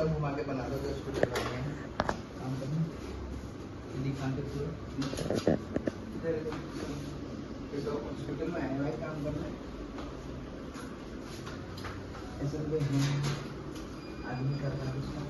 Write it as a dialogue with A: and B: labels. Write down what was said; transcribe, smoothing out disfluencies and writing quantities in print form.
A: थोड़ा घुमा के बना दो तो उसको चला रहे हैं काम करना दिखा के पूरा इधर तो हॉस्पिटल में आए भाई काम करने ऐसा कोई आदमी करता है उसका